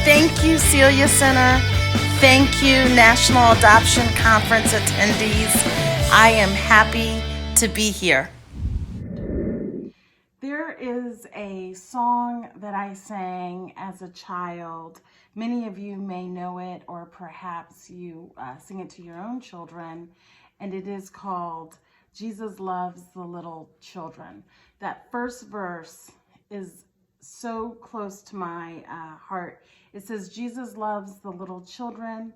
Thank you, Celia Center. Thank you, National Adoption Conference attendees. I am happy to be here. There is a song that I sang as a child. Many of you may know it, or perhaps you sing it to your own children, and it is called Jesus Loves the Little Children. That first verse is so close to my heart. It says, Jesus loves the little children,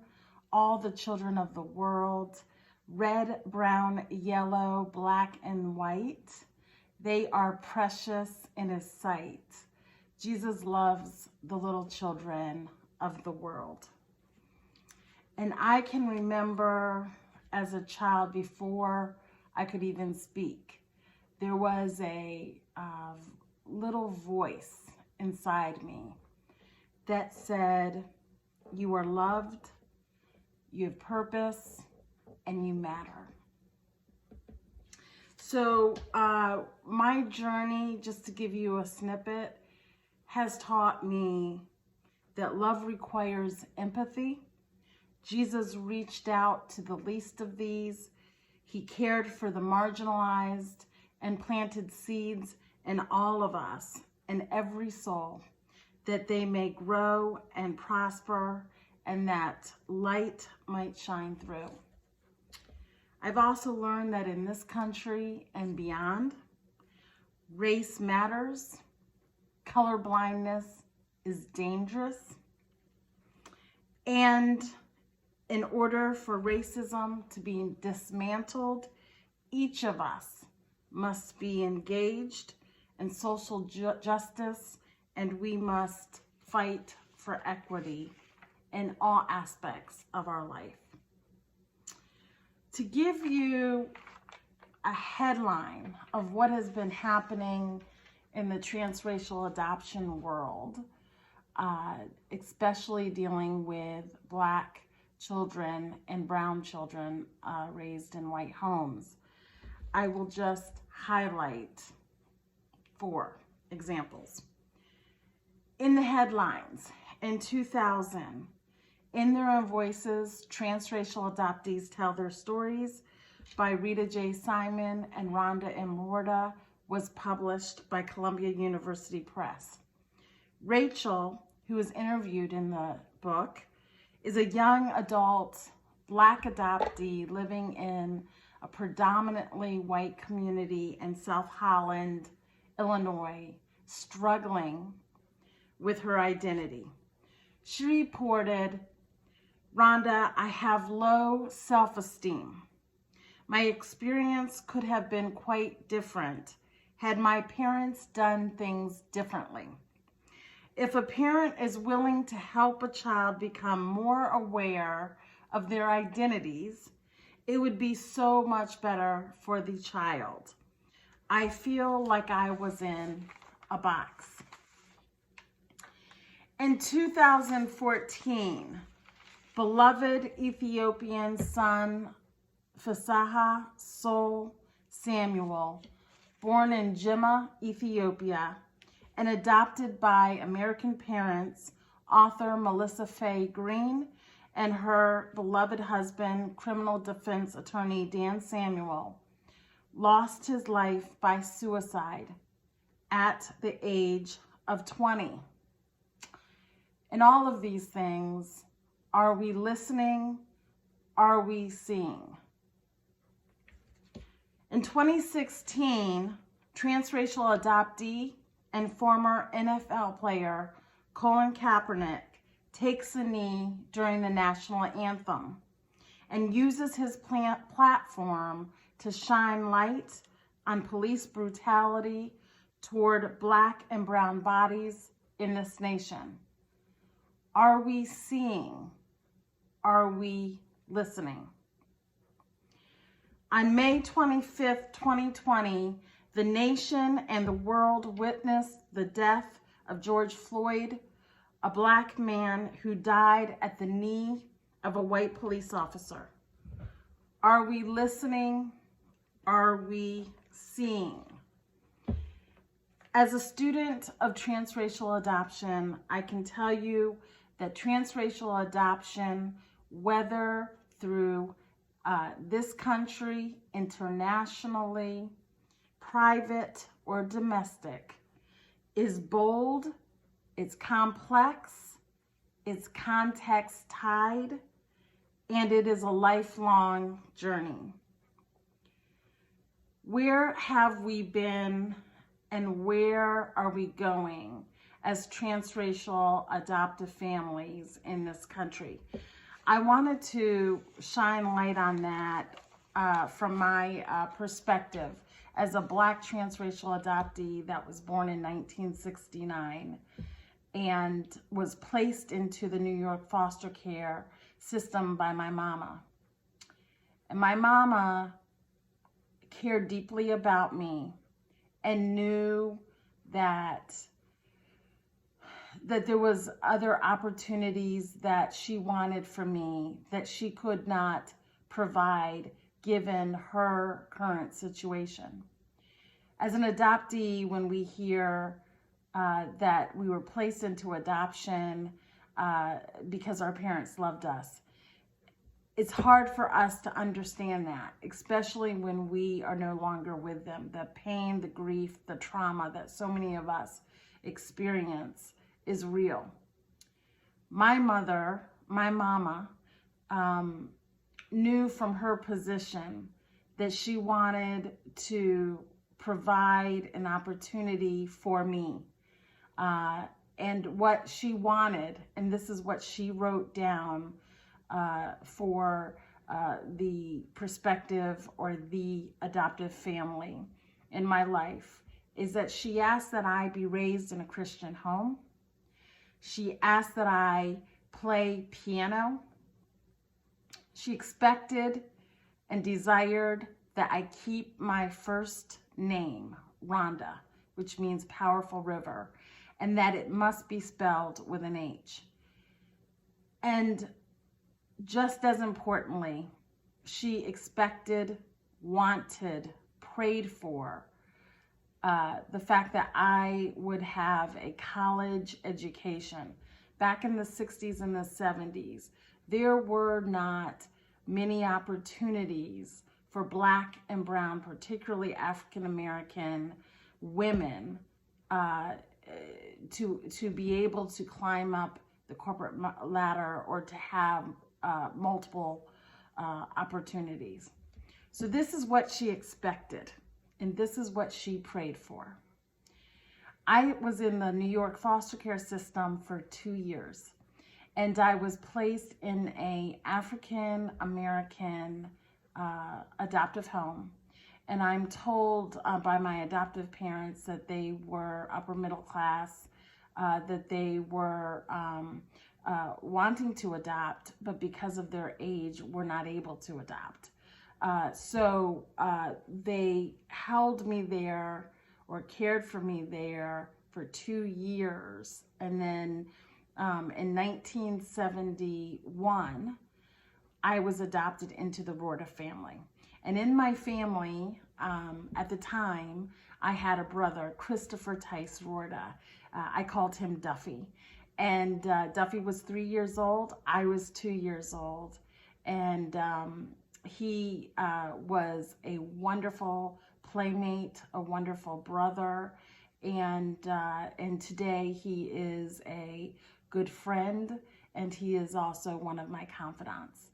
all the children of the world, red, brown, yellow, black, and white. They are precious in his sight. Jesus loves the little children of the world. And I can remember as a child, before I could even speak, there was a little voice inside me that said, you are loved, you have purpose, and you matter. So my journey, just to give you a snippet, has taught me that love requires empathy. Jesus reached out to the least of these. He cared for the marginalized and planted seeds in all of us and every soul, that they may grow and prosper and that light might shine through. I've also learned that in this country and beyond, race matters, color blindness is dangerous, and in order for racism to be dismantled, each of us must be engaged in social justice, and we must fight for equity in all aspects of our life. To give you a headline of what has been happening in the transracial adoption world, especially dealing with Black children and brown children raised in white homes, I will just highlight 4 examples. In the headlines, in 2000, In Their Own Voices, Transracial Adoptees Tell Their Stories by Rita J. Simon and Rhonda Roorda was published by Columbia University Press. Rachel, who is interviewed in the book, is a young adult Black adoptee living in a predominantly white community in South Holland, Illinois, struggling with her identity. She reported, Rhonda, I have low self-esteem. My experience could have been quite different had my parents done things differently. If a parent is willing to help a child become more aware of their identities, it would be so much better for the child. I feel like I was in a box. In 2014, beloved Ethiopian son Fasaha Sol Samuel, born in Jimma, Ethiopia, and adopted by American parents, author Melissa Faye Green, and her beloved husband, criminal defense attorney Dan Samuel, lost his life by suicide at the age of 20. In all of these things, are we listening? Are we seeing? In 2016, transracial adoptee and former NFL player Colin Kaepernick takes a knee during the national anthem and uses his platform to shine light on police brutality toward Black and brown bodies in this nation. Are we seeing? Are we listening? On May 25th, 2020, the nation and the world witnessed the death of George Floyd, a Black man who died at the knee of a white police officer. Are we listening? Are we seeing? As a student of transracial adoption, I can tell you that transracial adoption, whether through this country, internationally, private or domestic, is bold, it's complex, it's context tied, and it is a lifelong journey. Where have we been and where are we going as transracial adoptive families in this country? I wanted to shine light on that from my perspective as a Black transracial adoptee that was born in 1969 and was placed into the New York foster care system by my mama. And my mama cared deeply about me and knew that there was other opportunities that she wanted for me that she could not provide given her current situation. As an adoptee, when we hear that we were placed into adoption because our parents loved us, it's hard for us to understand that, especially when we are no longer with them. The pain, the grief, the trauma that so many of us experience is real. My mother, my mama, knew from her position that she wanted to provide an opportunity for me. And what she wanted, and this is what she wrote down for the perspective or the adoptive family in my life, is that she asked that I be raised in a Christian home. She asked that I play piano. She expected and desired that I keep my first name, Rhonda, which means powerful river, and that it must be spelled with an H. And just as importantly, she expected, wanted, prayed for the fact that I would have a college education. Back in the 60s and the 70s, there were not many opportunities for Black and brown, particularly African American women, to be able to climb up the corporate ladder or to have multiple opportunities. So this is what she expected, and this is what she prayed for. I was in the New York foster care system for 2 years, and I was placed in a African American adoptive home. And I'm told by my adoptive parents that they were upper middle class, that they were wanting to adopt, but because of their age, were not able to adopt. So they held me there or cared for me there for 2 years. And then in 1971, I was adopted into the Roorda family. And in my family, at the time, I had a brother, Christopher Tice Roorda. I called him Duffy. And Duffy was 3 years old. I was 2 years old. And he was a wonderful playmate, a wonderful brother. And today he is a good friend, and he is also one of my confidants.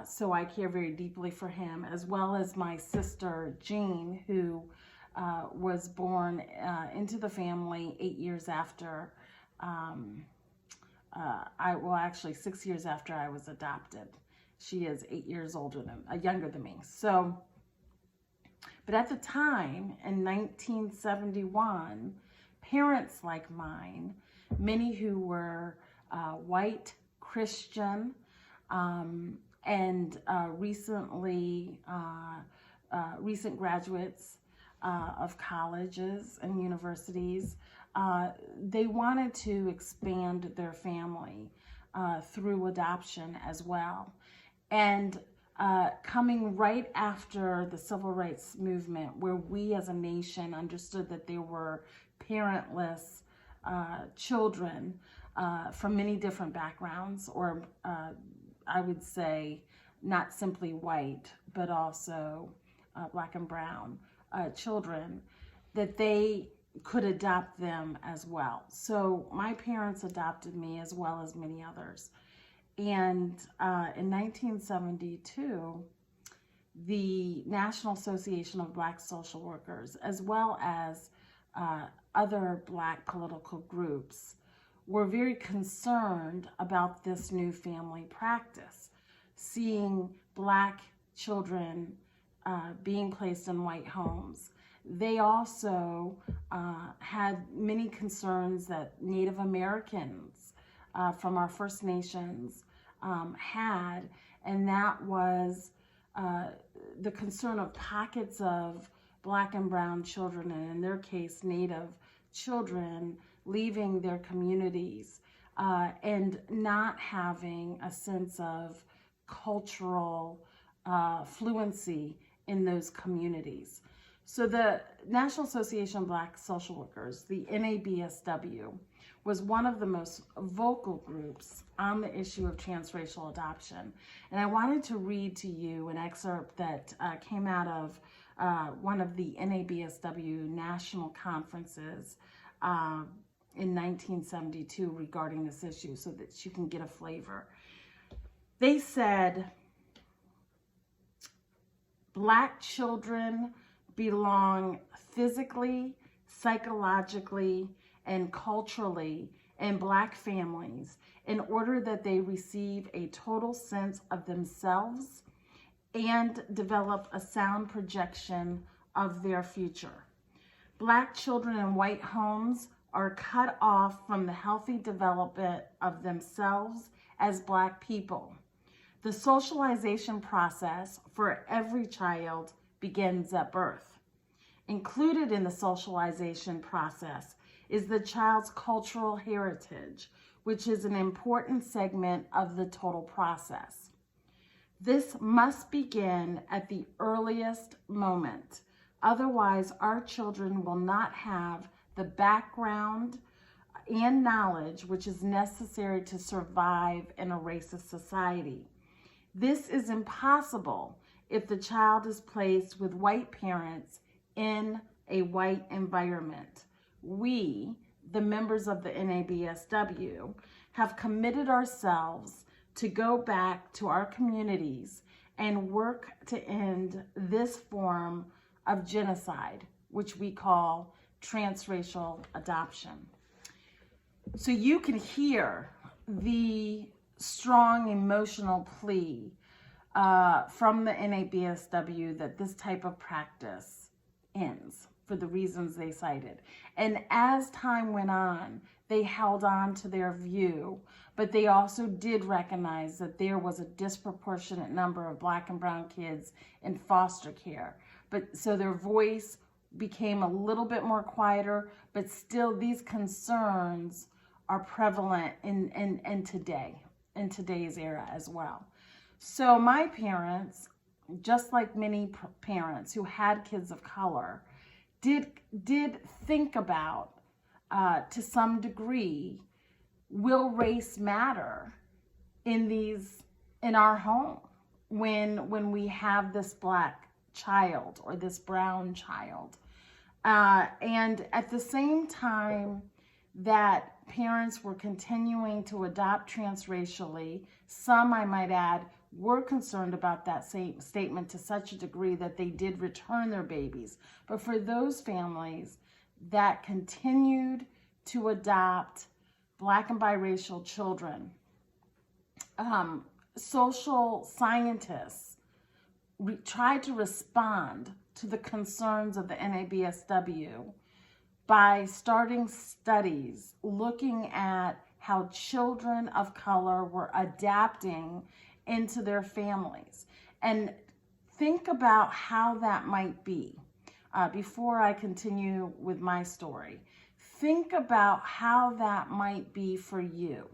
So I care very deeply for him, as well as my sister, Jean, who was born into the family 8 years after, actually 6 years after I was adopted. She is 8 years younger than me. So, but at the time, in 1971, parents like mine, many who were white, Christian, and recent graduates of colleges and universities, they wanted to expand their family through adoption as well. And coming right after the civil rights movement, where we as a nation understood that there were parentless children, from many different backgrounds, or I would say not simply white, but also black and brown children, that they could adopt them as well. So my parents adopted me as well as many others. And in 1972, the National Association of Black Social Workers, as well as other Black political groups, were very concerned about this new family practice, seeing Black children being placed in white homes. They also had many concerns that Native Americans from our First Nations had, and that was the concern of pockets of Black and brown children, and in their case, Native children, leaving their communities and not having a sense of cultural fluency in those communities. So the National Association of Black Social Workers, the NABSW, was one of the most vocal groups on the issue of transracial adoption. And I wanted to read to you an excerpt that came out of one of the NABSW national conferences in 1972 regarding this issue, so that you can get a flavor. They said, Black children belong physically, psychologically, and culturally in Black families in order that they receive a total sense of themselves and develop a sound projection of their future. Black children in white homes are cut off from the healthy development of themselves as Black people. The socialization process for every child begins at birth. Included in the socialization process is the child's cultural heritage, which is an important segment of the total process. This must begin at the earliest moment. Otherwise, our children will not have the background and knowledge which is necessary to survive in a racist society. This is impossible if the child is placed with white parents in a white environment. We, the members of the NABSW, have committed ourselves to go back to our communities and work to end this form of genocide, which we call transracial adoption. So you can hear the strong emotional plea from the NABSW that this type of practice ends for the reasons they cited. And as time went on, they held on to their view, but they also did recognize that there was a disproportionate number of Black and brown kids in foster care. But so their voice became a little bit more quieter, but still these concerns are prevalent in today's era as well. So my parents, just like many parents who had kids of color, did think about, to some degree, will race matter in our home when we have this Black child or this brown child. And at the same time that parents were continuing to adopt transracially, some, I might add, were concerned about that same statement to such a degree that they did return their babies. But for those families that continued to adopt Black and biracial children, social scientists tried to respond to the concerns of the NABSW by starting studies looking at how children of color were adapting into their families. And think about how that might be. Before I continue with my story, think about how that might be for you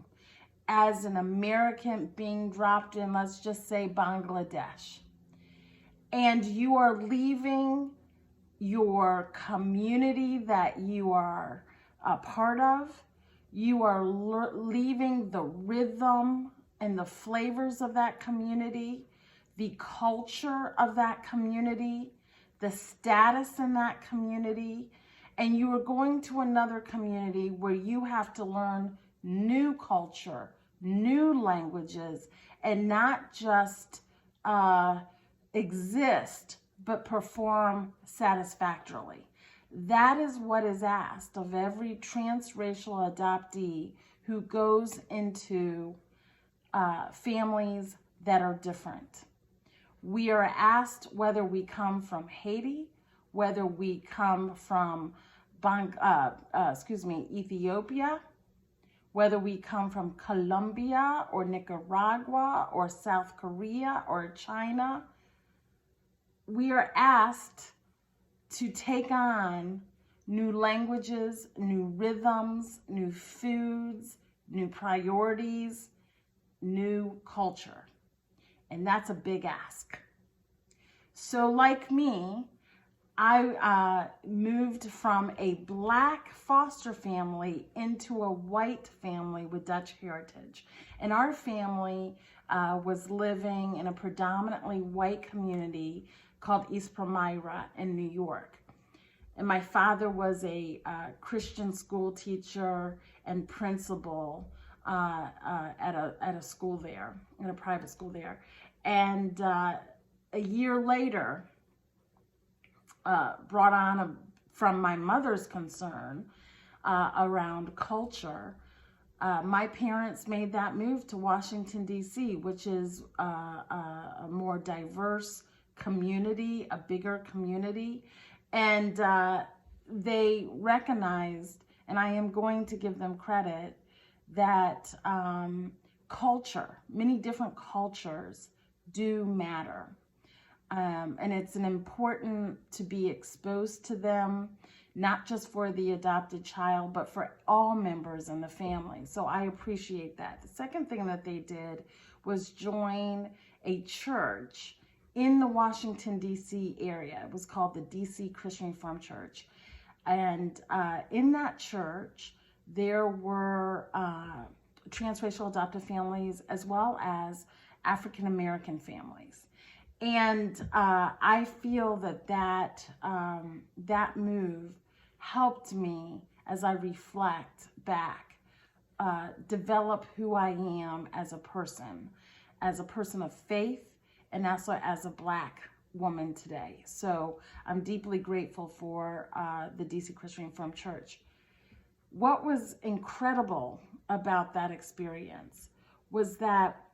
as an American being dropped in, let's just say, Bangladesh. And you are leaving your community that you are a part of. You are leaving the rhythm and the flavors of that community, the culture of that community, the status in that community, and you are going to another community where you have to learn new culture, new languages, and not just exist, but perform satisfactorily. That is what is asked of every transracial adoptee who goes into families that are different. We are asked whether we come from Haiti, whether we come from Ethiopia, whether we come from Colombia or Nicaragua or South Korea or China. We are asked to take on new languages, new rhythms, new foods, new priorities, new culture. And that's a big ask. So like me, I moved from a Black foster family into a white family with Dutch heritage. And our family was living in a predominantly white community called East Palmyra in New York. And my father was a Christian school teacher and principal at a school there, at a private school there. And a year later, brought on from my mother's concern around culture, my parents made that move to Washington, D.C., which is a more diverse community, a bigger community. And they recognized, and I am going to give them credit, that culture, many different cultures do matter. And it's important to be exposed to them, not just for the adopted child, but for all members in the family. So I appreciate that. The second thing that they did was join a church in the Washington, D.C. area. It was called the D.C. Christian Reformed Church. And in that church, there were transracial adoptive families as well as African-American families. And I feel that move helped me, as I reflect back, develop who I am as a person of faith, and also as a Black woman today. So I'm deeply grateful for the DC Christian Reformed Church. What was incredible about that experience was that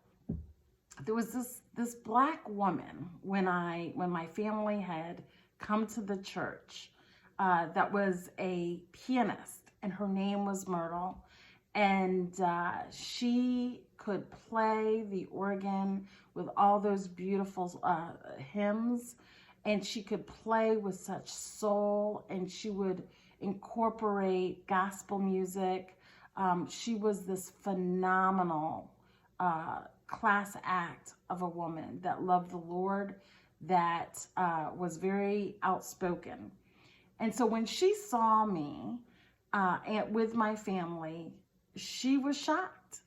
there was this Black woman when my family had come to the church that was a pianist, and her name was Myrtle, and she could play the organ with all those beautiful hymns, and she could play with such soul, and she would incorporate gospel music. She was this phenomenal class act of a woman that loved the Lord, that was very outspoken. And so when she saw me with my family, she was shocked.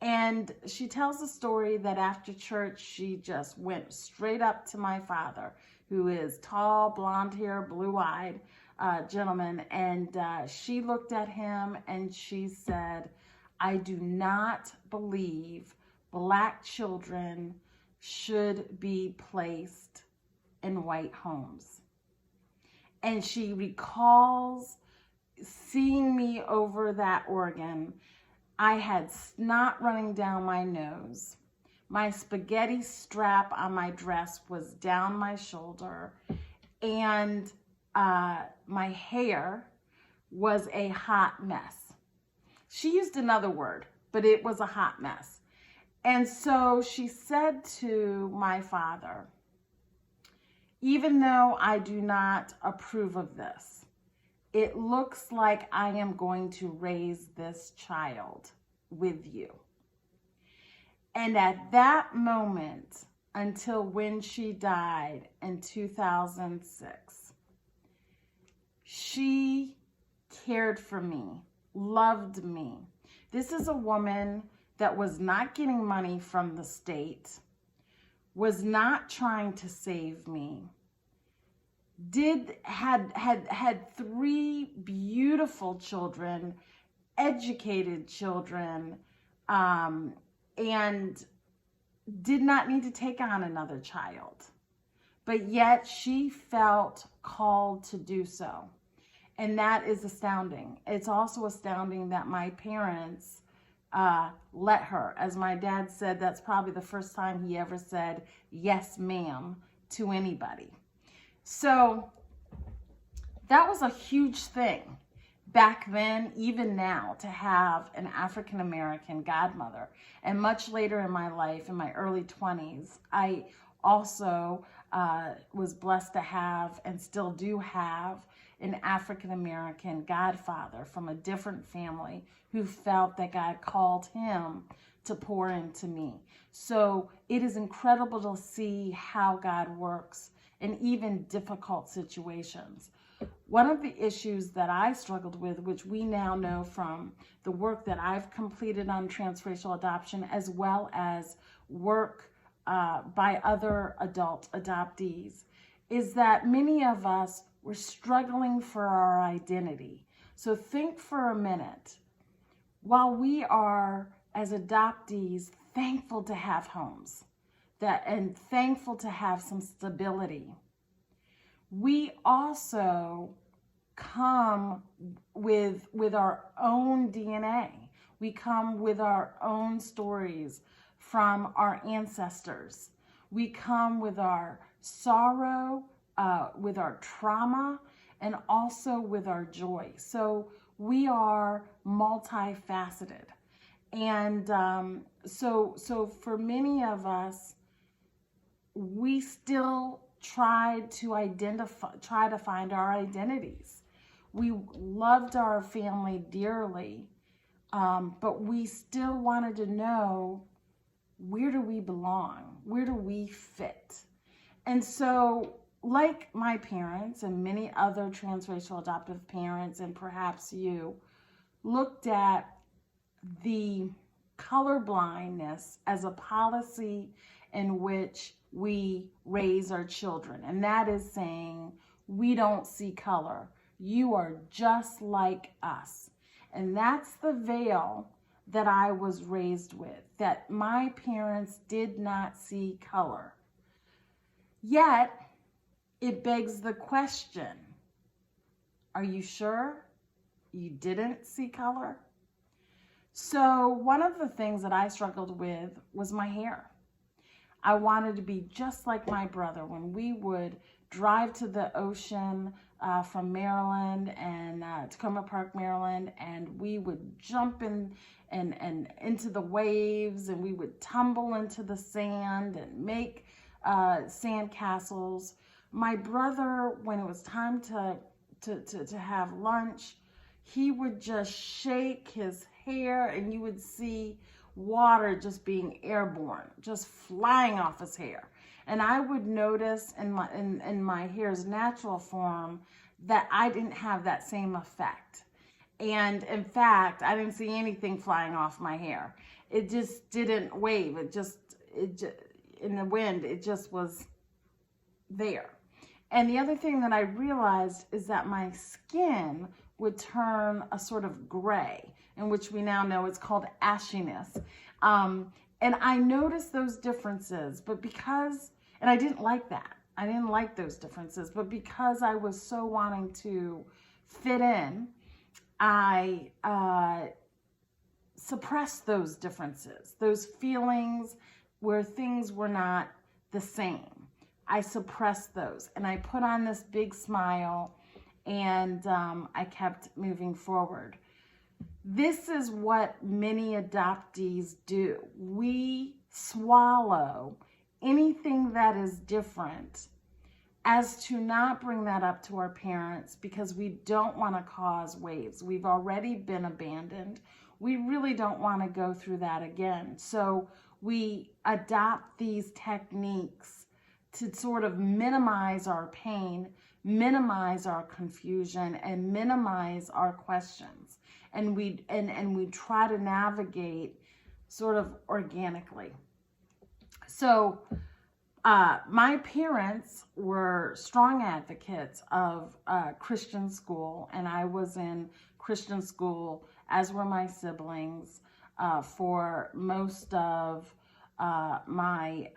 And she tells a story that after church, she just went straight up to my father, who is tall, blonde hair, blue-eyed gentleman. And she looked at him and she said, "I do not believe Black children should be placed in white homes." And she recalls seeing me over that organ. I had snot running down my nose. My spaghetti strap on my dress was down my shoulder, and my hair was a hot mess. She used another word, but it was a hot mess. And so she said to my father, "Even though I do not approve of this, it looks like I am going to raise this child with you." And at that moment, until when she died in 2006, she cared for me, loved me, This is a woman that was not getting money from the state, was not trying to save me, had 3 beautiful children, educated children, and did not need to take on another child. But yet she felt called to do so. And that is astounding. It's also astounding that my parents let her. As my dad said, that's probably the first time he ever said, yes, ma'am, to anybody. So that was a huge thing back then, even now, to have an African-American godmother. And much later in my life, in my early 20s, I also was blessed to have, and still do have, an African-American godfather from a different family who felt that God called him to pour into me. So it is incredible to see how God works in even difficult situations. One of the issues that I struggled with, which we now know from the work that I've completed on transracial adoption, as well as work by other adult adoptees, is that many of us were struggling for our identity. So think for a minute. While we are, as adoptees, thankful to have homes and thankful to have some stability, we also come with our own DNA. We come with our own stories from our ancestors. We come with our sorrow, with our trauma, and also with our joy. So we are multifaceted. And so for many of us, we still try to find our identities. We loved our family dearly, but we still wanted to know, where do we belong? Where do we fit? And so, like my parents and many other transracial adoptive parents, and perhaps you, looked at the colorblindness as a policy in which we raise our children. And that is saying, we don't see color. You are just like us. And that's the veil that I was raised with, that my parents did not see color. Yet, it begs the question, are you sure you didn't see color? So one of the things that I struggled with was my hair. I wanted to be just like my brother. When we would drive to the ocean from Maryland and Tacoma Park, Maryland, and we would jump in and into the waves, and we would tumble into the sand and make sand castles. My brother, when it was time to have lunch, he would just shake his hair, and you would see water just being airborne, just flying off his hair. And I would notice in my hair's natural form that I didn't have that same effect. And in fact, I didn't see anything flying off my hair. It just didn't wave. It just in the wind, it just was there. And the other thing that I realized is that my skin would turn a sort of gray, in which we now know it's called ashiness. And I noticed those differences, and I didn't like that. I didn't like those differences, but because I was so wanting to fit in, I suppressed those differences, those feelings where things were not the same. I suppressed those, and I put on this big smile, and I kept moving forward. This is what many adoptees do. We swallow anything that is different as to not bring that up to our parents, because we don't want to cause waves. We've already been abandoned. We really don't want to go through that again. So we adopt these techniques to sort of minimize our pain, minimize our confusion, and minimize our questions. and we try to navigate sort of organically. So my parents were strong advocates of Christian school, and I was in Christian school, as were my siblings, for most of my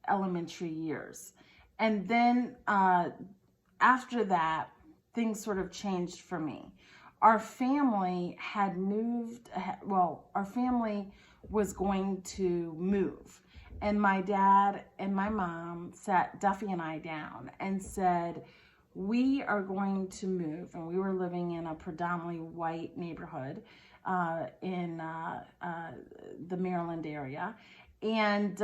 elementary years. And then after that, things sort of changed for me. Our family had moved, our family was going to move. And my dad and my mom sat Duffy and I down and said, we are going to move. And we were living in a predominantly white neighborhood in the Maryland area. And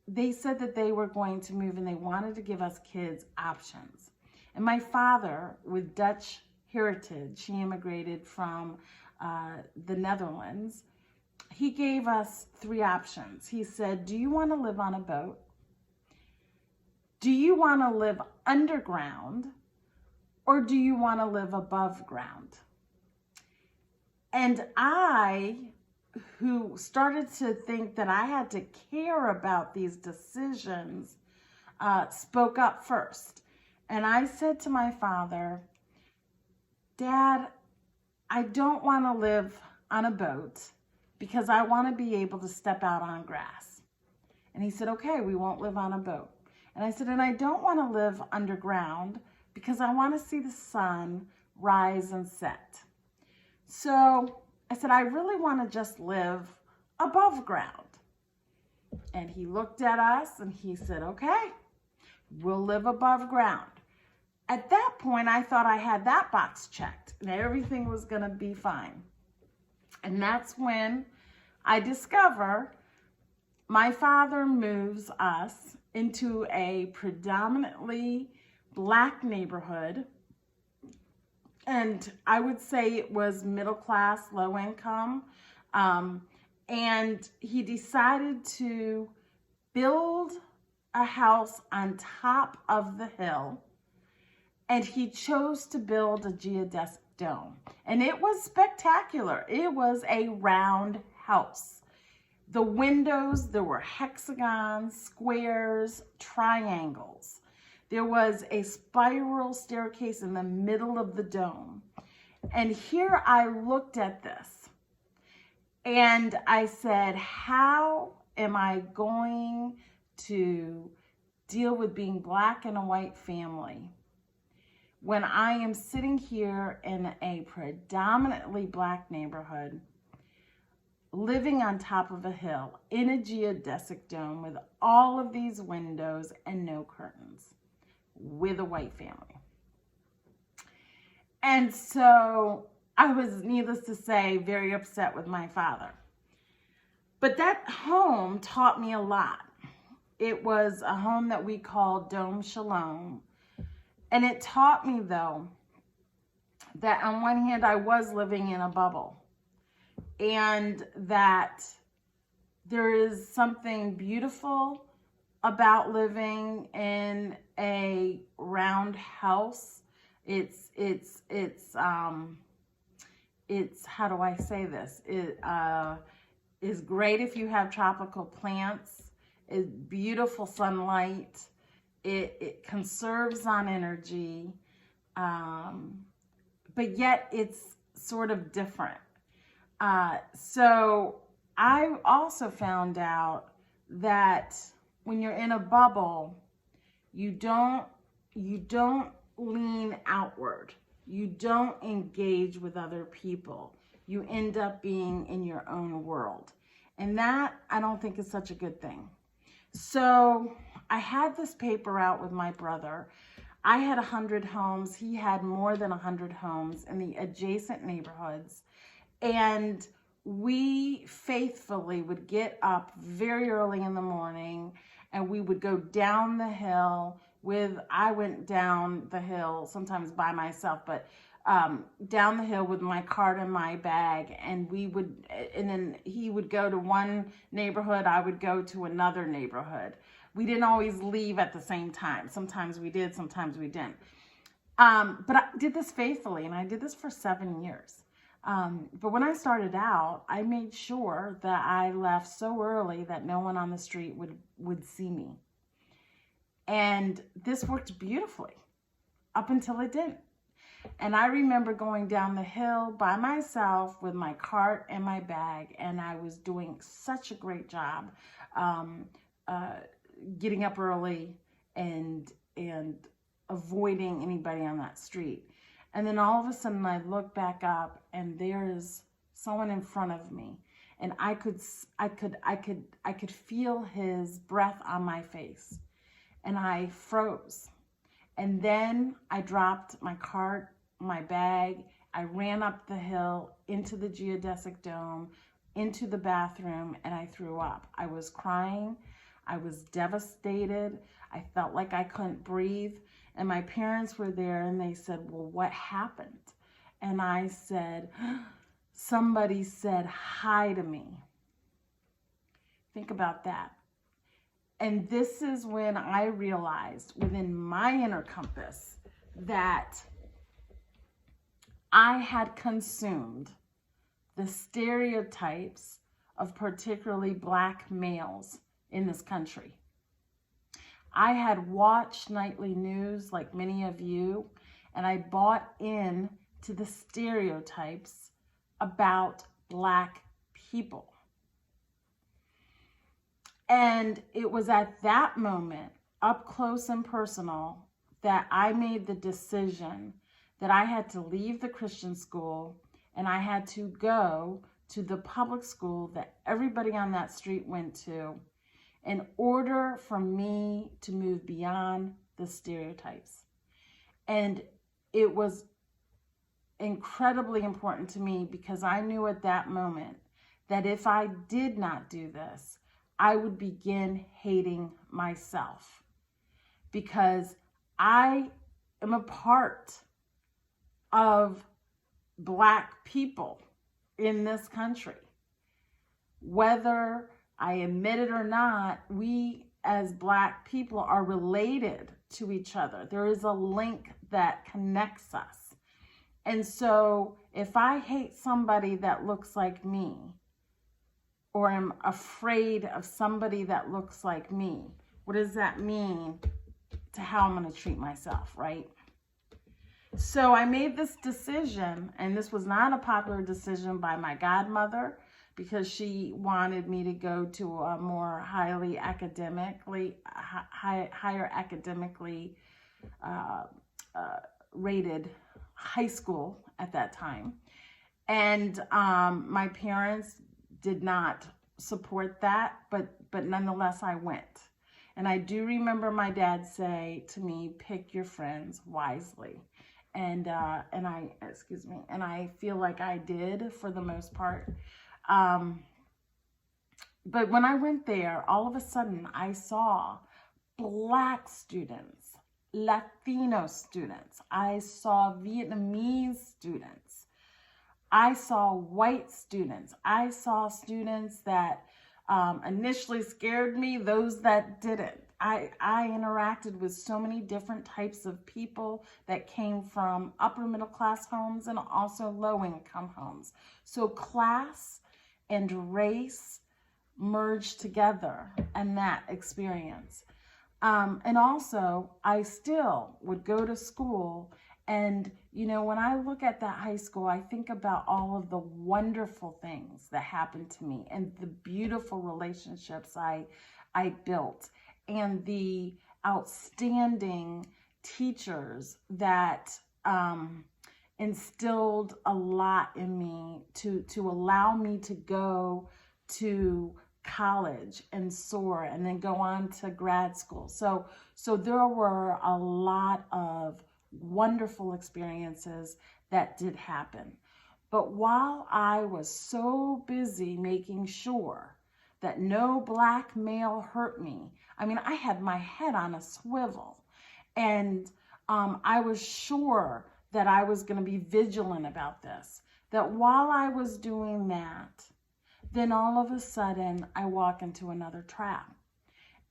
they said that they were going to move and they wanted to give us kids options. And my father, with Dutch heritage, he immigrated from the Netherlands. He gave us 3 options. He said, do you want to live on a boat? Do you want to live underground? Or do you want to live above ground? And I, who started to think that I had to care about these decisions, spoke up first. And I said to my father, Dad, I don't want to live on a boat because I want to be able to step out on grass. And he said, okay, we won't live on a boat. And I said, and I don't want to live underground because I want to see the sun rise and set. So I said, I really want to just live above ground. And he looked at us and he said, okay, we'll live above ground. At that point, I thought I had that box checked and everything was going to be fine. And that's when I discover my father moves us into a predominantly Black neighborhood. And I would say it was middle class, low income. And he decided to build a house on top of the hill. And he chose to build a geodesic dome. And it was spectacular. It was a round house. The windows, there were hexagons, squares, triangles. There was a spiral staircase in the middle of the dome. And here I looked at this and I said, how am I going to deal with being Black in a white family when I am sitting here in a predominantly Black neighborhood, living on top of a hill in a geodesic dome with all of these windows and no curtains, with a white family? And so I was, needless to say, very upset with my father. But that home taught me a lot. It was a home that we called Dome Shalom. And it taught me, though, that on one hand, I was living in a bubble. And that there is something beautiful about living in a round house. It's how do I say this? It is great if you have tropical plants. It's beautiful sunlight. It conserves on energy, but yet it's sort of different. So I also found out that when you're in a bubble, you don't lean outward. You don't engage with other people. You end up being in your own world. And that, I don't think, is such a good thing. So I had this paper out with my brother. I had 100 homes. He had more than 100 homes in the adjacent neighborhoods. And we faithfully would get up very early in the morning and we would go down the hill I went down the hill sometimes by myself, but down the hill with my cart and my bag, and then he would go to one neighborhood, I would go to another neighborhood. We didn't always leave at the same time. Sometimes we did, sometimes we didn't. But I did this faithfully, and I did this for 7 years. But when I started out, I made sure that I left so early that no one on the street would see me. And this worked beautifully up until it didn't. And I remember going down the hill by myself with my cart and my bag, and I was doing such a great job getting up early and avoiding anybody on that street. And then all of a sudden I look back up and there's someone in front of me, and I could feel his breath on my face, and I froze. And then I dropped my cart, my bag. I ran up the hill into the geodesic dome, into the bathroom, and I threw up. I was crying. I was devastated. I felt like I couldn't breathe. And my parents were there and they said, well, what happened? And I said, somebody said hi to me. Think about that. And this is when I realized within my inner compass that I had consumed the stereotypes of particularly Black males in this country. I had watched nightly news like many of you, and I bought in to the stereotypes about Black people. And it was at that moment, up close and personal, that I made the decision that I had to leave the Christian school and I had to go to the public school that everybody on that street went to in order for me to move beyond the stereotypes. And it was incredibly important to me because I knew at that moment that if I did not do this, I would begin hating myself, because I am a part of Black people in this country. Whether I admit it or not, we as Black people are related to each other. There is a link that connects us. And so if I hate somebody that looks like me, or am afraid of somebody that looks like me, what does that mean to how I'm going to treat myself, right? So I made this decision, and this was not a popular decision by my godmother, because she wanted me to go to a more higher academically rated high school at that time. And my parents did not support that, but nonetheless I went. And I do remember my dad say to me, pick your friends wisely. And I feel like I did for the most part. But when I went there, all of a sudden I saw Black students, Latino students. I saw Vietnamese students. I saw white students. I saw students that initially scared me, those that didn't. I interacted with so many different types of people that came from upper middle class homes and also low income homes. So class and race merged together in that experience. And also, I still would go to school, and you know, when I look at that high school, I think about all of the wonderful things that happened to me and the beautiful relationships I built, and the outstanding teachers that instilled a lot in me to allow me to go to college and soar and then go on to grad school. So there were a lot of wonderful experiences that did happen. But while I was so busy making sure that no Black male hurt me, I mean, I had my head on a swivel, and I was sure that I was going to be vigilant about this, that while I was doing that, then all of a sudden I walk into another trap,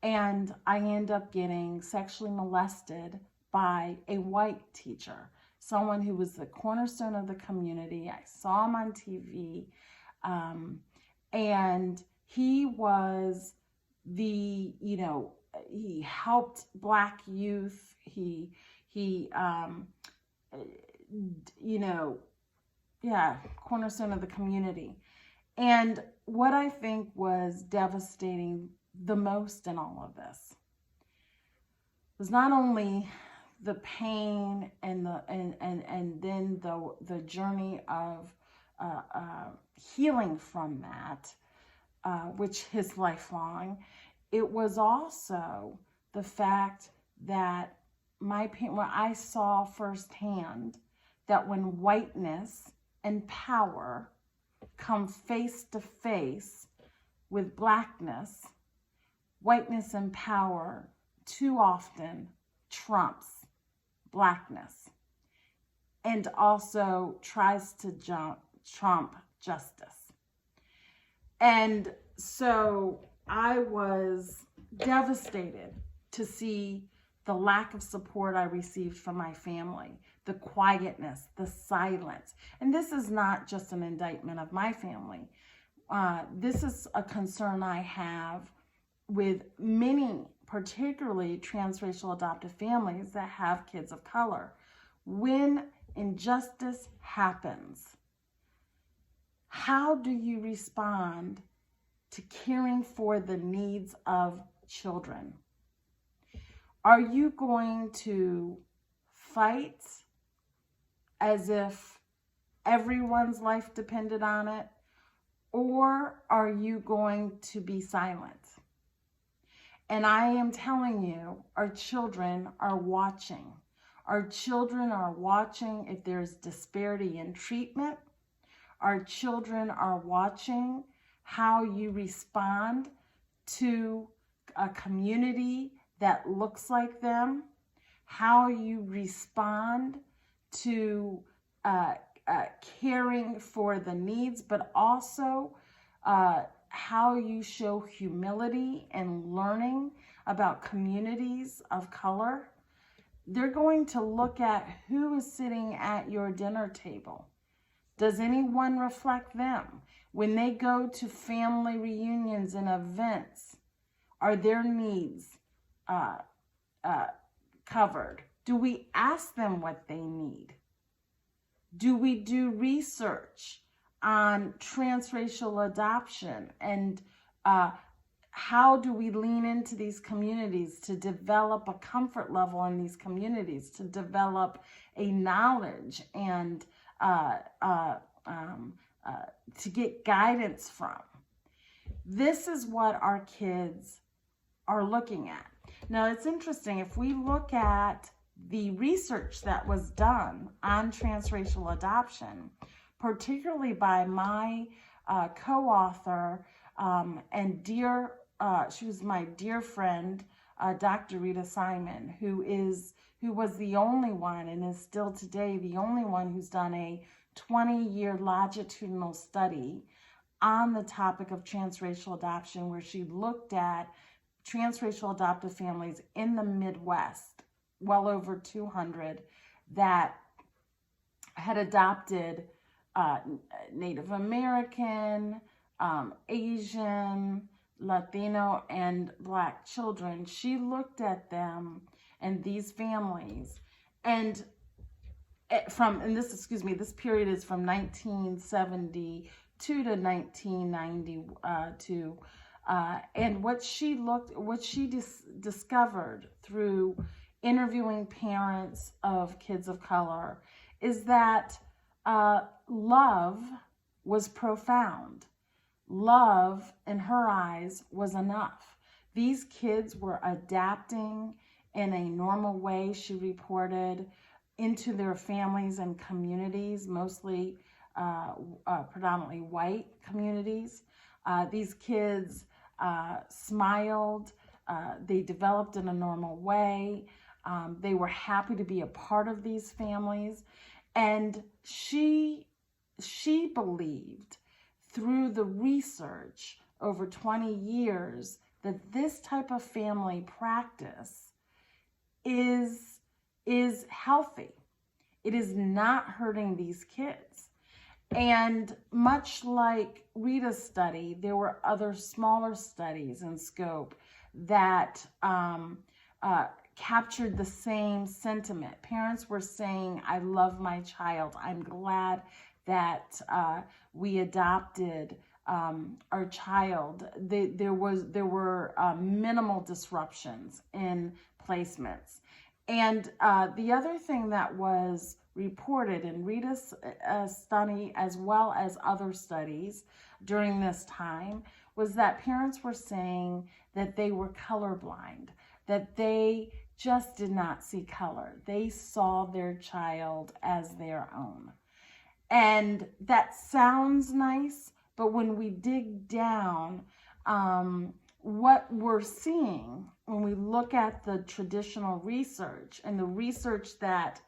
and I end up getting sexually molested by a white teacher. someone who was the cornerstone of the community. I saw him on TV, and he was the, he helped Black youth. He cornerstone of the community. And what I think was devastating the most in all of this was not only the pain and then the journey of healing from that, which is lifelong. It was also the fact that when I saw firsthand that when whiteness and power come face to face with Blackness, whiteness and power too often trumps Blackness and also tries to trump justice. And so I was devastated to see the lack of support I received from my family, the quietness, the silence. And this is not just an indictment of my family. This is a concern I have with many, particularly transracial adoptive families that have kids of color. When injustice happens, how do you respond to caring for the needs of children? Are you going to fight as if everyone's life depended on it? Or are you going to be silent? And I am telling you, our children are watching. Our children are watching if there's disparity in treatment. Our children are watching how you respond to a community that looks like them, how you respond to caring for the needs, but also how you show humility and learning about communities of color. They're going to look at who is sitting at your dinner table. Does anyone reflect them? When they go to family reunions and events, are their needs covered? Do we ask them what they need? Do we do research on transracial adoption? And how do we lean into these communities to develop a comfort level in these communities, to develop a knowledge and to get guidance from? This is what our kids are looking at. Now, it's interesting, if we look at the research that was done on transracial adoption, particularly by my co-author and she was my dear friend, Dr. Rita Simon, who was the only one and is still today the only one who's done a 20-year longitudinal study on the topic of transracial adoption, where she looked at transracial adoptive families in the Midwest, well over 200, that had adopted Native American, Asian, Latino, and Black children. She looked at them and these families, and this period is from 1972 to 1992. And what she discovered through interviewing parents of kids of color is that love was profound. Love, in her eyes, was enough. These kids were adapting in a normal way, she reported, into their families and communities, mostly predominantly white communities. These kids smiled, they developed in a normal way, they were happy to be a part of these families, and she believed through the research over 20 years that this type of family practice is healthy. It is not hurting these kids. And much like Rita's study, there were other smaller studies in scope that captured the same sentiment. Parents were saying, I love my child. I'm glad that we adopted our child. There were minimal disruptions in placements. And the other thing that was reported in Rita's study, as well as other studies during this time, was that parents were saying that they were colorblind, that they just did not see color. They saw their child as their own. And that sounds nice, but when we dig down, what we're seeing when we look at the traditional research and the research that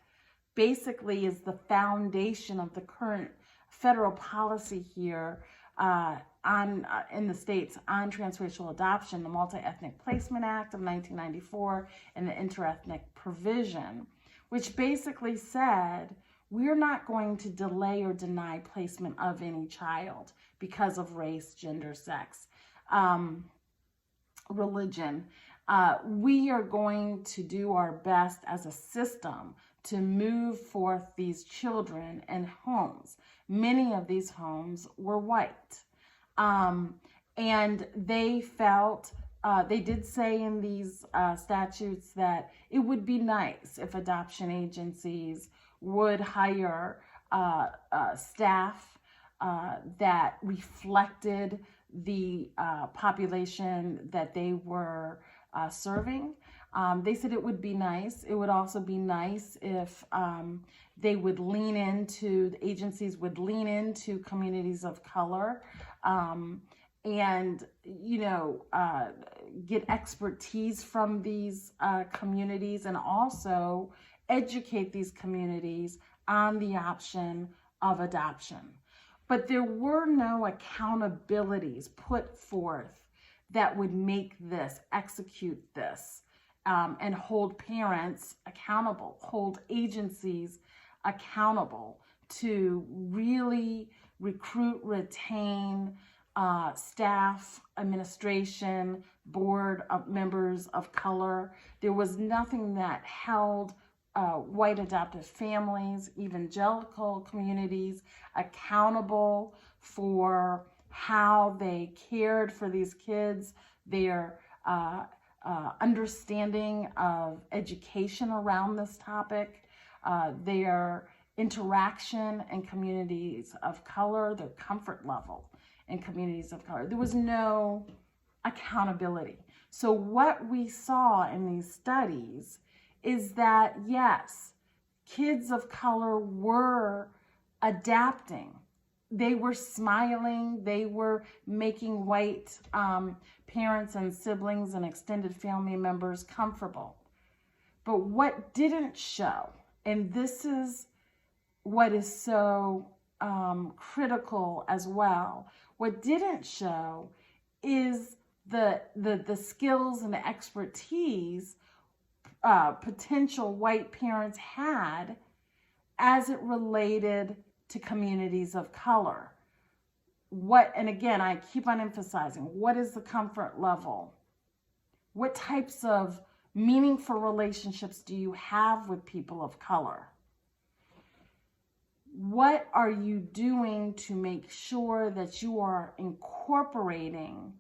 basically is the foundation of the current federal policy here in the states on transracial adoption, the Multi-Ethnic Placement Act of 1994 and the interethnic provision, which basically said we're not going to delay or deny placement of any child because of race, gender, sex, religion. We are going to do our best as a system to move forth these children in homes. Many of these homes were white. And they felt, they did say in these statutes that it would be nice if adoption agencies would hire staff that reflected the population that they were serving. They said it would be nice. It would also be nice if they would lean into, the agencies would lean into communities of color and, you know, get expertise from these communities and also educate these communities on the option of adoption. But there were no accountabilities put forth that would make this, execute this, and hold parents accountable, hold agencies accountable to really recruit, retain staff, administration, board of members of color. There was nothing that held white adoptive families, evangelical communities accountable for how they cared for these kids, their understanding of education around this topic, their interaction in communities of color, their comfort level in communities of color. There was no accountability. So what we saw in these studies is that, yes, kids of color were adapting. They were smiling. They were making white parents and siblings and extended family members comfortable. But what didn't show, and this is what is so critical as well, what didn't show is the skills and the expertise potential white parents had as it related to communities of color. What, and again, I keep on emphasizing, what is the comfort level? What types of meaningful relationships do you have with people of color? What are you doing to make sure that you are incorporating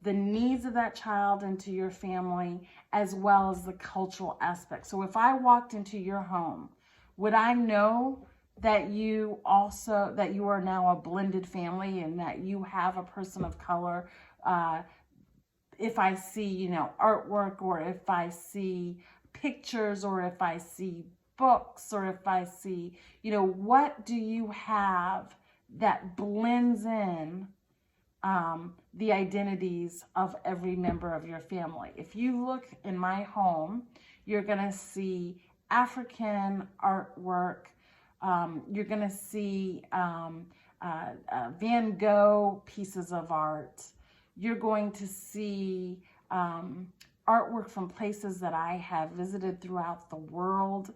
the needs of that child into your family, as well as the cultural aspect? So if I walked into your home, would I know that you are now a blended family and that you have a person of color? If I see, you know, artwork, or if I see pictures, or if I see books, or if I see, you know, what do you have that blends in the identities of every member of your family? If you look in my home, you're going to see African artwork. You're going to see Van Gogh pieces of art. You're going to see artwork from places that I have visited throughout the world.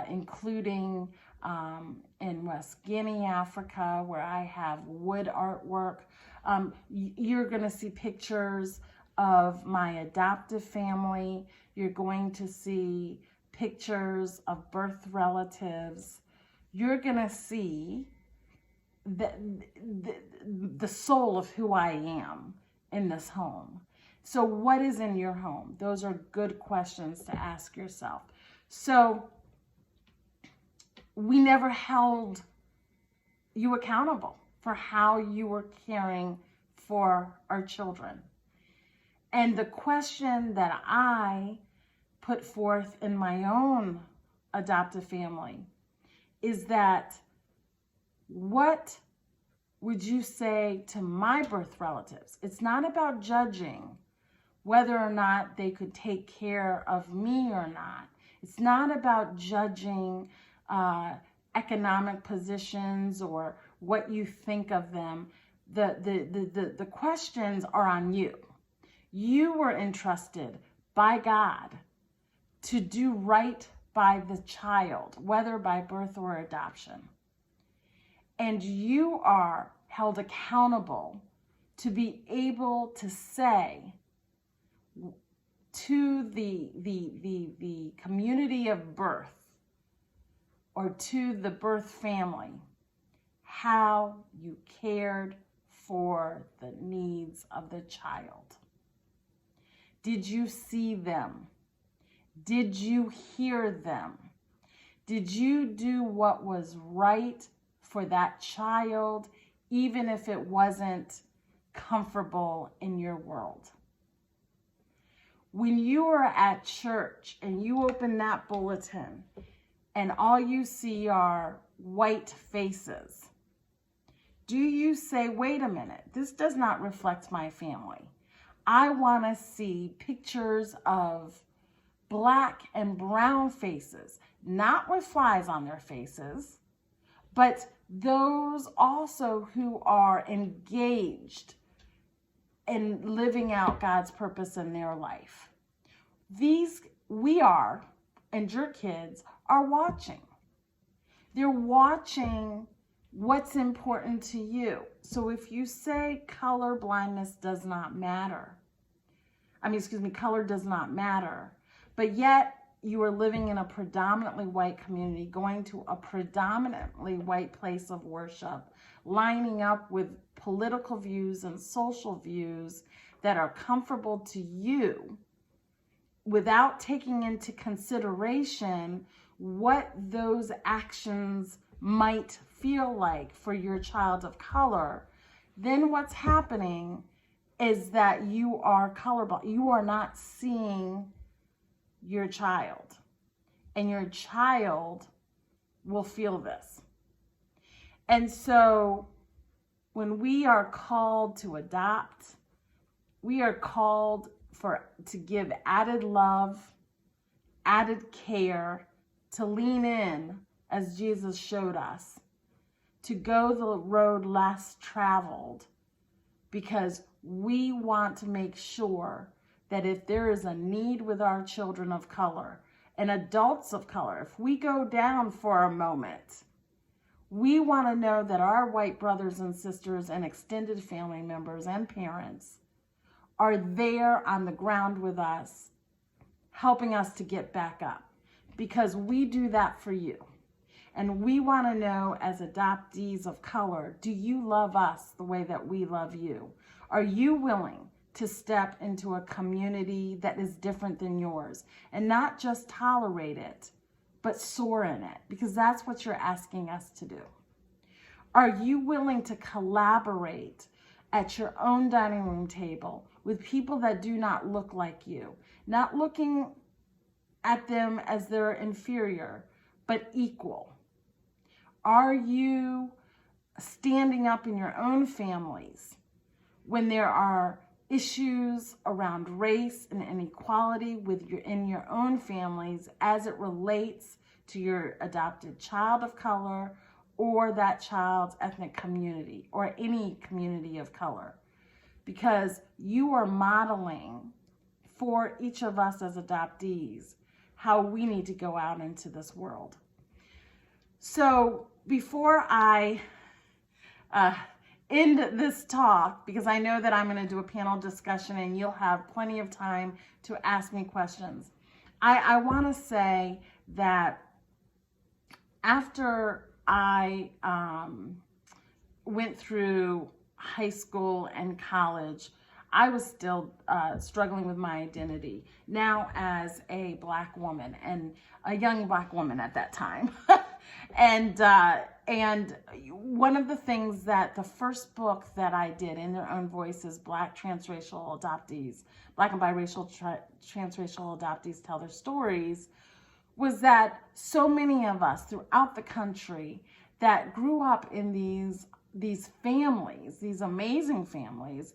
including in West Guinea, Africa, where I have wood artwork. You're going to see pictures of my adoptive family. You're going to see pictures of birth relatives. You're going to see the soul of who I am in this home. So what is in your home? Those are good questions to ask yourself. So we never held you accountable for how you were caring for our children. And the question that I put forth in my own adoptive family is that, what would you say to my birth relatives? It's not about judging whether or not they could take care of me or not. It's not about judging economic positions or what you think of them. The questions are on you. You were entrusted by God to do right by the child, whether by birth or adoption. And you are held accountable to be able to say to the community of birth or to the birth family how you cared for the needs of the child. Did you see them? Did you hear them? Did you do what was right for that child, even if it wasn't comfortable in your world? When you are at church and you open that bulletin and all you see are white faces, do you say, wait a minute, this does not reflect my family? I want to see pictures of black and brown faces, not with flies on their faces, but those also who are engaged in living out God's purpose in their life. We are, and your kids are watching. They're watching what's important to you. So if you say color blindness does not matter, color does not matter, but yet you are living in a predominantly white community, going to a predominantly white place of worship, lining up with political views and social views that are comfortable to you, without taking into consideration what those actions might feel like for your child of color, then what's happening is that you are colorblind. You are not seeing your child, and your child will feel this. And so when we are called to adopt, we are called to give added love, added care, to lean in as Jesus showed us, to go the road less traveled, because we want to make sure that if there is a need with our children of color and adults of color, if we go down for a moment, we want to know that our white brothers and sisters and extended family members and parents are there on the ground with us, helping us to get back up, because we do that for you. And we want to know, as adoptees of color, do you love us the way that we love you? Are you willing to step into a community that is different than yours and not just tolerate it, but soar in it? Because that's what you're asking us to do. Are you willing to collaborate at your own dining room table with people that do not look like you, not looking at them as they're inferior, but equal? Are you standing up in your own families when there are issues around race and inequality in your own families as it relates to your adopted child of color or that child's ethnic community or any community of color? Because you are modeling for each of us as adoptees how we need to go out into this world. So before I end this talk, because I know that I'm going to do a panel discussion and you'll have plenty of time to ask me questions, I want to say that after I went through high school and college, I was still struggling with my identity, now as a Black woman, and a young Black woman at that time. And one of the things that the first book that I did, In Their Own Voices, Black Transracial Adoptees, Black and Biracial Transracial Adoptees Tell Their Stories, was that so many of us throughout the country that grew up in these families, these amazing families,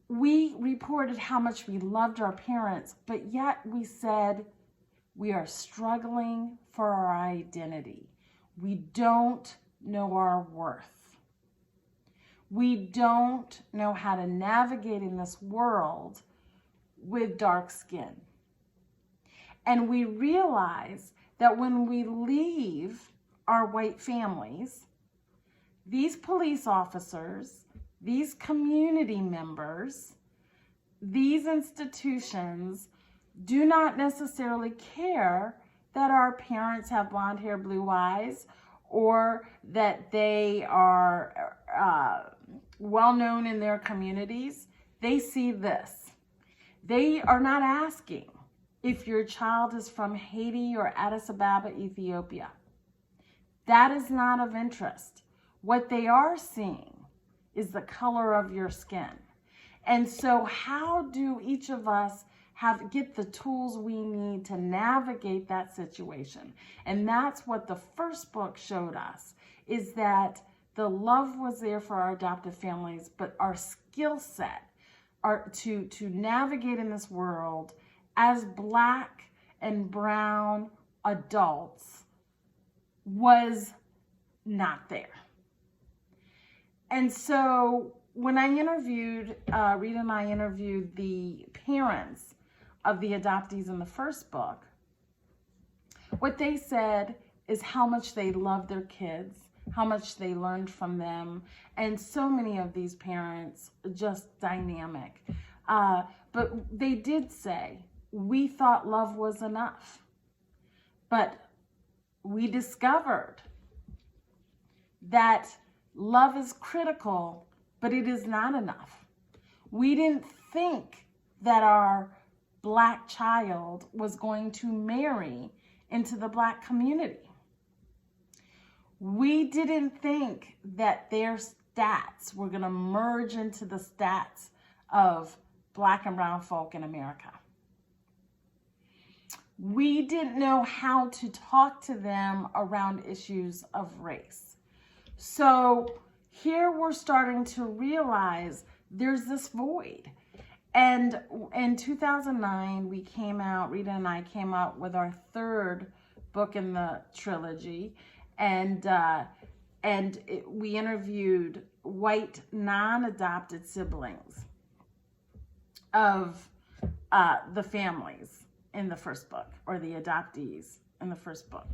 we reported how much we loved our parents, but yet we said we are struggling for our identity. We don't know our worth. We don't know how to navigate in this world with dark skin. And we realize that when we leave our white families, these police officers, these community members, these institutions do not necessarily care that our parents have blonde hair, blue eyes, or that they are well known in their communities. They see this. They are not asking if your child is from Haiti or Addis Ababa, Ethiopia. That is not of interest. What they are seeing is the color of your skin. And so how do each of us get the tools we need to navigate that situation? And that's what the first book showed us, is that the love was there for our adoptive families, but our skill set to navigate in this world as Black and brown adults was not there. And so when I interviewed, Rita and I interviewed the parents of the adoptees in the first book, what they said is how much they loved their kids, how much they learned from them, and so many of these parents just dynamic. But they did say, we thought love was enough, but we discovered that love is critical, but it is not enough. We didn't think that our Black child was going to marry into the Black community. We didn't think that their stats were going to merge into the stats of Black and brown folk in America. We didn't know how to talk to them around issues of race. So here we're starting to realize there's this void. And in 2009, Rita and I came out with our third book in the trilogy. And we interviewed white non-adopted siblings of the families in the first book, or the adoptees in the first book.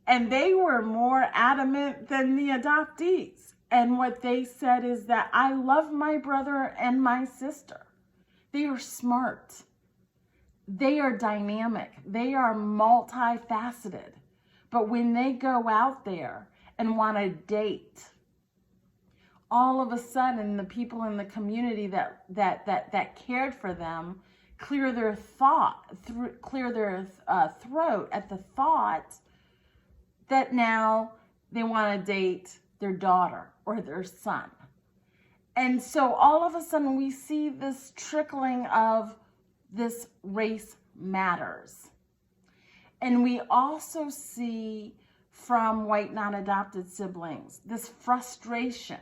And they were more adamant than the adoptees. And what they said is that I love my brother and my sister. They are smart. They are dynamic. They are multifaceted. But when they go out there and want to date, all of a sudden the people in the community that cared for them clear their throat at the thought that now they want to date their daughter or their son. And so all of a sudden we see this trickling of this race matters. And we also see from white non-adopted siblings this frustration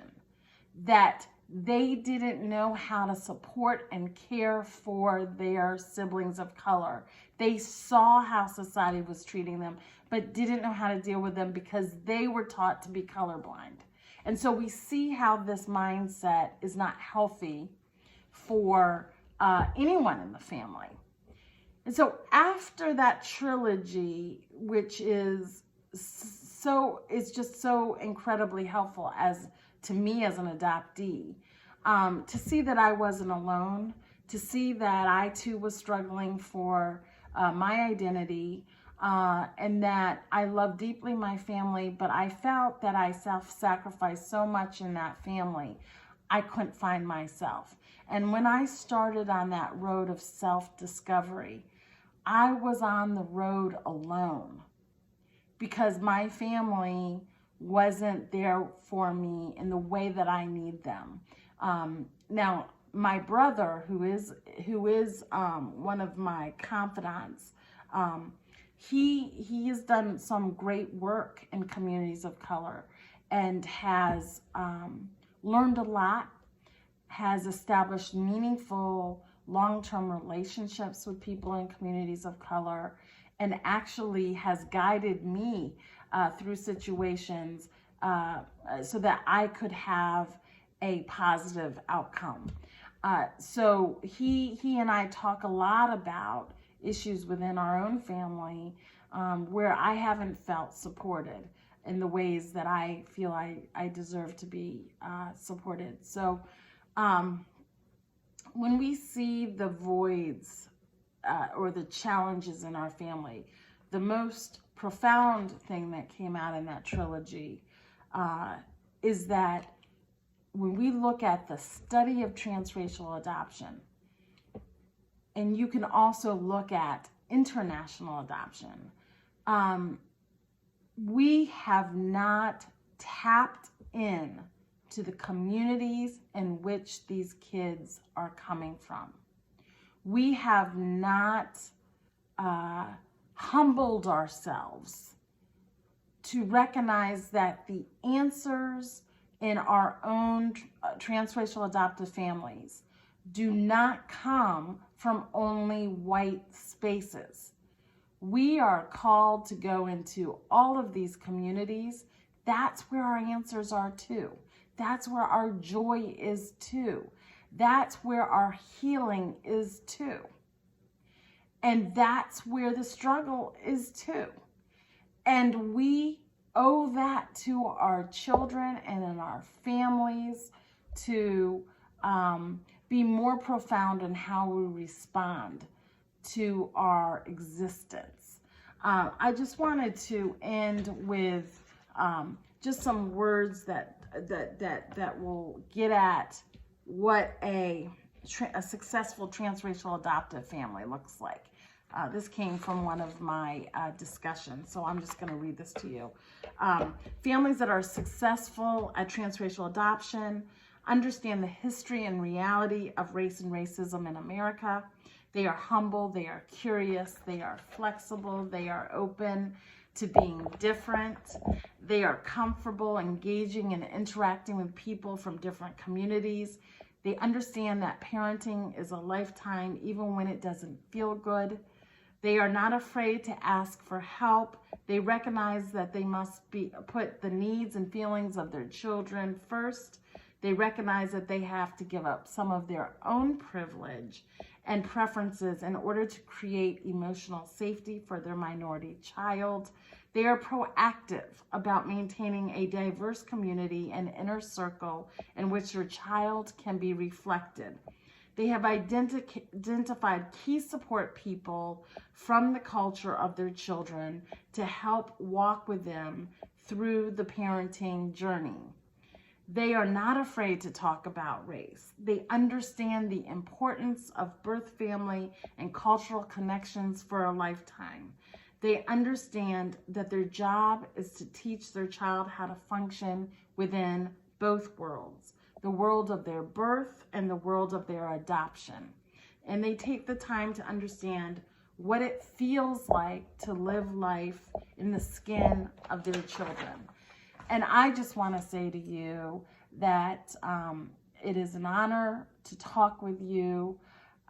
that they didn't know how to support and care for their siblings of color. They saw how society was treating them, but didn't know how to deal with them because they were taught to be colorblind. And so we see how this mindset is not healthy for anyone in the family. And so after that trilogy, which is just so incredibly helpful to me as an adoptee, to see that I wasn't alone, to see that I too was struggling for my identity, and that I love deeply my family, but I felt that I self-sacrificed so much in that family, I couldn't find myself. And when I started on that road of self-discovery, I was on the road alone because my family wasn't there for me in the way that I need them. Now, my brother, who is one of my confidants, he has done some great work in communities of color and has learned a lot, has established meaningful long-term relationships with people in communities of color, and actually has guided me through situations so that I could have a positive outcome. So he and I talk a lot about issues within our own family where I haven't felt supported in the ways that I feel I deserve to be supported. So when we see the voids or the challenges in our family, the most profound thing that came out in that trilogy is that when we look at the study of transracial adoption, and you can also look at international adoption, we have not tapped in to the communities in which these kids are coming from. We have not humbled ourselves to recognize that the answers in our own transracial adoptive families do not come from only white spaces. We are called to go into all of these communities. That's where our answers are too. That's where our joy is too. That's where our healing is too. And that's where the struggle is too. And we owe that to our children and in our families to be more profound in how we respond to our existence. I just wanted to end with just some words that will get at what a successful transracial adoptive family looks like. This came from one of my discussions, so I'm just going to read this to you. Families that are successful at transracial adoption understand the history and reality of race and racism in America. They are humble, they are curious, they are flexible, they are open to being different. They are comfortable engaging and interacting with people from different communities. They understand that parenting is a lifetime even when it doesn't feel good. They are not afraid to ask for help. They recognize that they must put the needs and feelings of their children first. They recognize that they have to give up some of their own privilege and preferences in order to create emotional safety for their minority child. They are proactive about maintaining a diverse community and inner circle in which their child can be reflected. They have identified key support people from the culture of their children to help walk with them through the parenting journey. They are not afraid to talk about race. They understand the importance of birth family and cultural connections for a lifetime. They understand that their job is to teach their child how to function within both worlds, the world of their birth and the world of their adoption. And they take the time to understand what it feels like to live life in the skin of their children. And I just want to say to you that it is an honor to talk with you.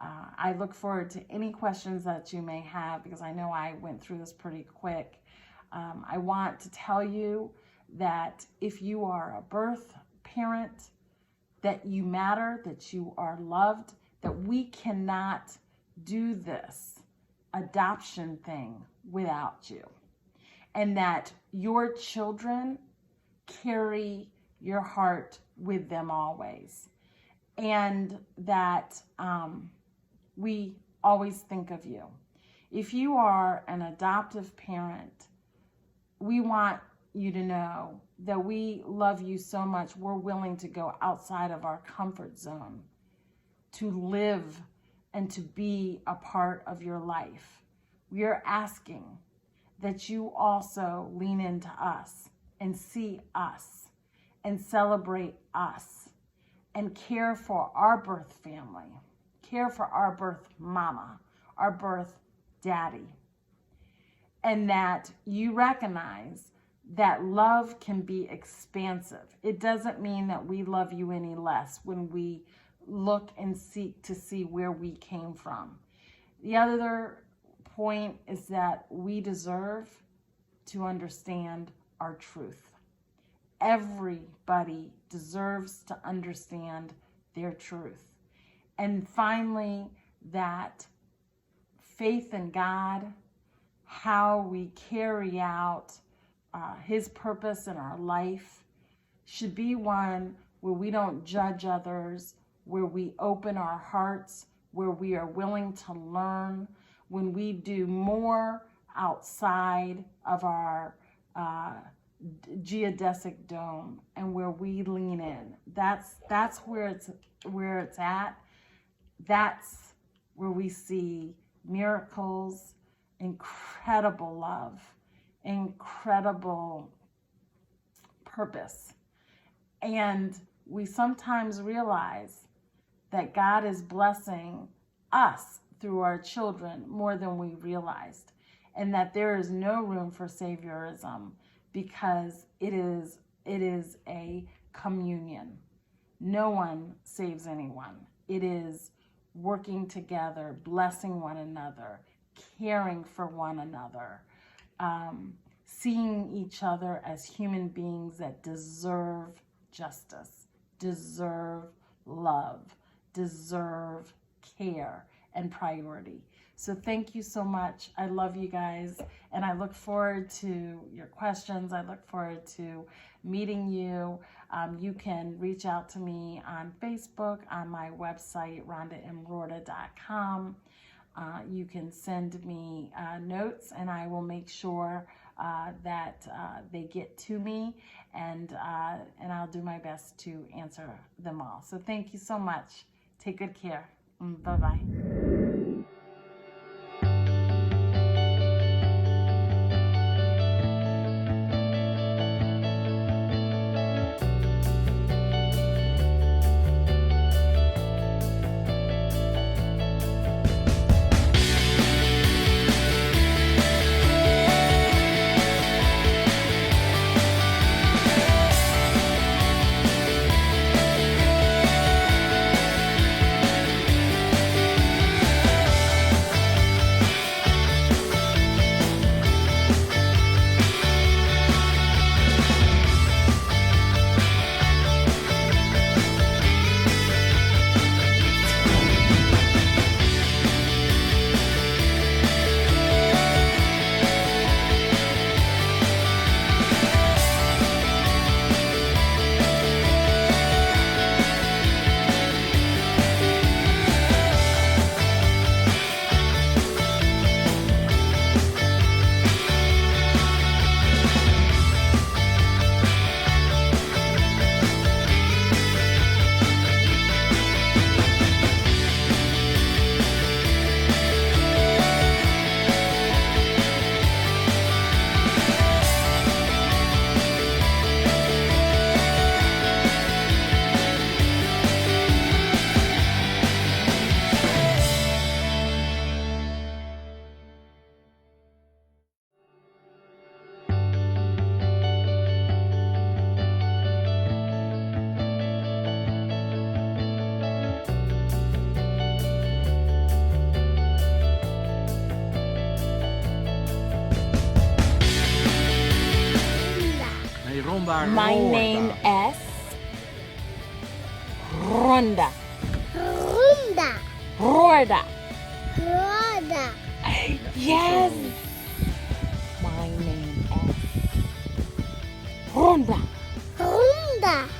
I look forward to any questions that you may have because I know I went through this pretty quick. I want to tell you that if you are a birth parent, that you matter, that you are loved, that we cannot do this adoption thing without you, and that your children carry your heart with them always, and that we always think of you. If you are an adoptive parent, we want you to know that we love you so much, we're willing to go outside of our comfort zone to live and to be a part of your life. We are asking that you also lean into us and see us and celebrate us and care for our birth family, care for our birth mama, our birth daddy, and that you recognize that love can be expansive. It doesn't mean that we love you any less when we look and seek to see where we came from. The other point is that we deserve to understand our truth. Everybody deserves to understand their truth. And finally, that faith in God, how we carry out His purpose in our life, should be one where we don't judge others, where we open our hearts, where we are willing to learn, when we do more outside of our geodesic dome, and where we lean in. That's where it's at. That's where we see miracles, incredible love, incredible purpose. And we sometimes realize that God is blessing us through our children more than we realized, and that there is no room for saviorism, because it is a communion. No one saves anyone. It is working together, blessing one another, caring for one another, seeing each other as human beings that deserve justice, deserve love, deserve care and priority. So thank you so much. I love you guys, and I look forward to your questions. I look forward to meeting you. You can reach out to me on Facebook, on my website, rhondamroorda.com. You can send me notes, and I will make sure that they get to me, and I'll do my best to answer them all. So thank you so much. Take good care. Bye-bye. My name is Rhonda Roorda. Roorda. Roorda. right. Yes. My name is Rhonda. Rhonda.